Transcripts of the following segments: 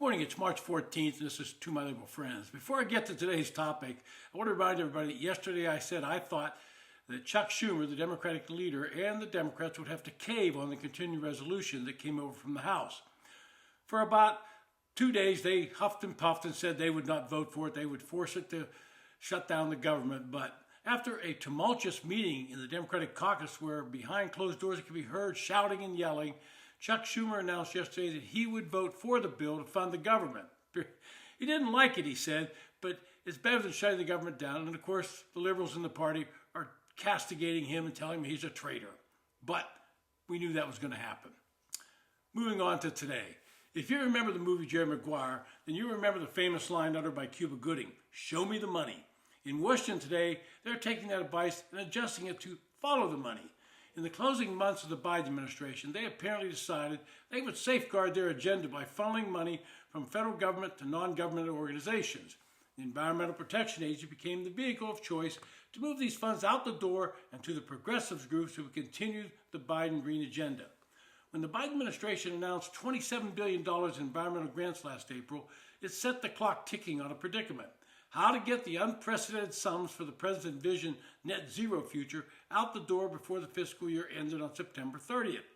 Good morning, it's March 14th, and this is To My Liberal Friends. Before I get to today's topic, I want to remind everybody that yesterday I said I thought that Chuck Schumer, the Democratic leader, and the Democrats would have to cave on the continuing resolution that came over from the House. For about 2 days, they huffed and puffed and said they would not vote for it. They would force it to shut down the government. But after a tumultuous meeting in the Democratic caucus where behind closed doors it could be heard shouting and yelling, Chuck Schumer announced yesterday that he would vote for the bill to fund the government. He didn't like it, he said, but it's better than shutting the government down. And of course, the liberals in the party are castigating him and telling him he's a traitor. But we knew that was going to happen. Moving on to today. If you remember the movie Jerry Maguire, then you remember the famous line uttered by Cuba Gooding, "Show me the money." In Washington today, they're taking that advice and adjusting it to follow the money. In the closing months of the Biden administration, they apparently decided they would safeguard their agenda by funneling money from federal government to non-governmental organizations. The Environmental Protection Agency became the vehicle of choice to move these funds out the door and to the progressives groups who would continue the Biden green agenda. When the Biden administration announced $27 billion in environmental grants last April, it set the clock ticking on a predicament. How to get the unprecedented sums for the president's vision net zero future out the door before the fiscal year ended on September 30th.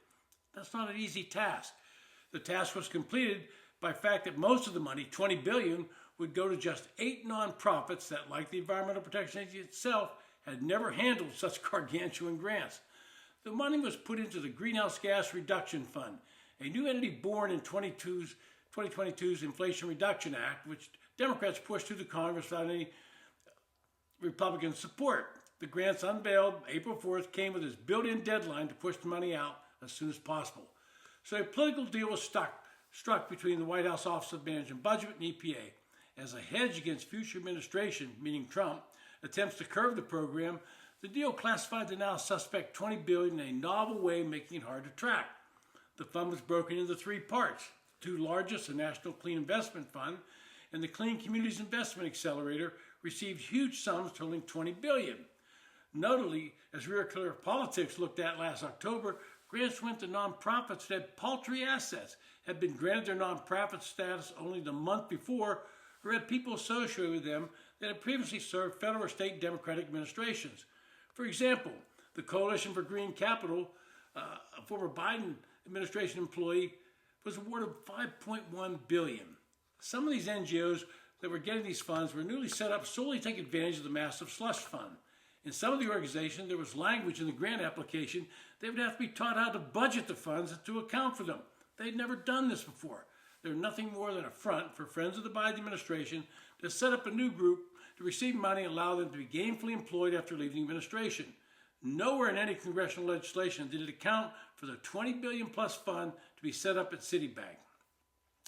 That's not an easy task. The task was completed by the fact that most of the money, $20 billion, would go to just 8 nonprofits that, like the Environmental Protection Agency itself, had never handled such gargantuan grants. The money was put into the Greenhouse Gas Reduction Fund, a new entity born in 2022's Inflation Reduction Act, which Democrats pushed through the Congress without any Republican support. The grants unveiled April 4th came with its built-in deadline to push the money out as soon as possible. So a political deal was struck between the White House Office of Management Budget and EPA. As a hedge against future administration, meaning Trump, attempts to curb the program, the deal classified the now suspect $20 billion in a novel way, making it hard to track. The fund was broken into 3 parts. The 2 largest, the National Clean Investment Fund and the Clean Communities Investment Accelerator, received huge sums totaling $20 billion. Notably, as Real Clear Politics looked at last October, grants went to nonprofits that had paltry assets, had been granted their nonprofit status only the month before, or had people associated with them that had previously served federal or state Democratic administrations. For example, the Coalition for Green Capital, a former Biden administration employee, was awarded $5.1 billion. Some of these NGOs that were getting these funds were newly set up solely to take advantage of the massive slush fund. In some of the organizations, there was language in the grant application they would have to be taught how to budget the funds and to account for them. They'd never done this before. They're nothing more than a front for friends of the Biden administration to set up a new group to receive money and allow them to be gainfully employed after leaving the administration. Nowhere in any congressional legislation did it account for the $20 billion plus fund to be set up at Citibank.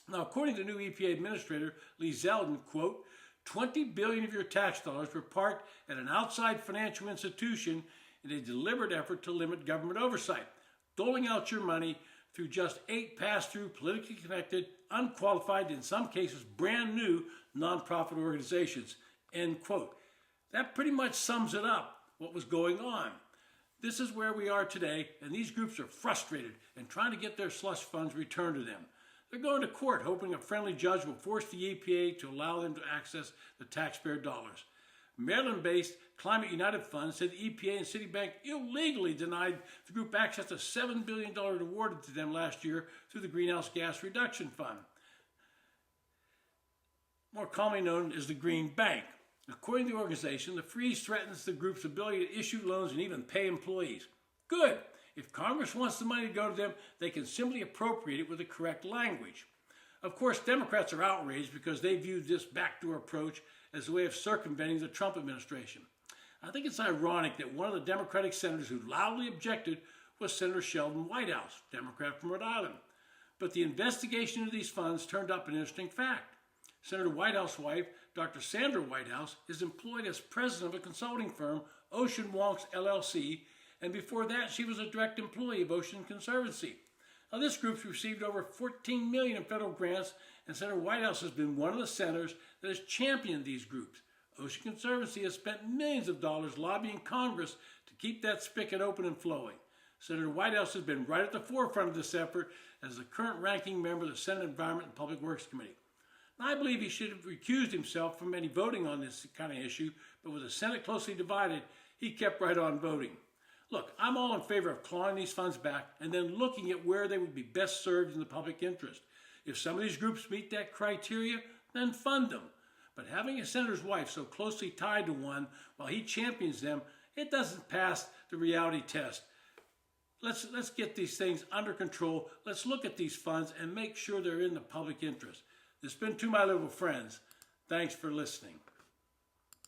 Now, according to new EPA Administrator Lee Zeldin, quote, $20 billion of your tax dollars were parked at an outside financial institution in a deliberate effort to limit government oversight, doling out your money through just 8 pass-through, politically connected, unqualified, in some cases brand new nonprofit organizations, end quote. That pretty much sums it up, what was going on. This is where we are today, and these groups are frustrated and trying to get their slush funds returned to them. They're going to court, hoping a friendly judge will force the EPA to allow them to access the taxpayer dollars. Maryland-based Climate United Fund said the EPA and Citibank illegally denied the group access to $7 billion awarded to them last year through the Greenhouse Gas Reduction Fund, more commonly known as the Green Bank. According to the organization, the freeze threatens the group's ability to issue loans and even pay employees. Good. If Congress wants the money to go to them, they can simply appropriate it with the correct language. Of course, Democrats are outraged because they view this backdoor approach as a way of circumventing the Trump administration. I think it's ironic that one of the Democratic senators who loudly objected was Senator Sheldon Whitehouse, Democrat from Rhode Island. But the investigation into these funds turned up an interesting fact. Senator Whitehouse's wife, Dr. Sandra Whitehouse, is employed as president of a consulting firm, Ocean Wonks LLC, and before that, she was a direct employee of Ocean Conservancy. Now, this group's received over $14 million in federal grants, and Senator Whitehouse has been one of the senators that has championed these groups. Ocean Conservancy has spent millions of dollars lobbying Congress to keep that spigot open and flowing. Senator Whitehouse has been right at the forefront of this effort as the current ranking member of the Senate Environment and Public Works Committee. I believe he should have recused himself from any voting on this kind of issue, but with the Senate closely divided, he kept right on voting. Look, I'm all in favor of clawing these funds back and then looking at where they would be best served in the public interest. If some of these groups meet that criteria, then fund them. But having a senator's wife so closely tied to one while he champions them, it doesn't pass the reality test. Let's get these things under control. Let's look at these funds and make sure they're in the public interest. This has been To My Liberal Friends. Thanks for listening.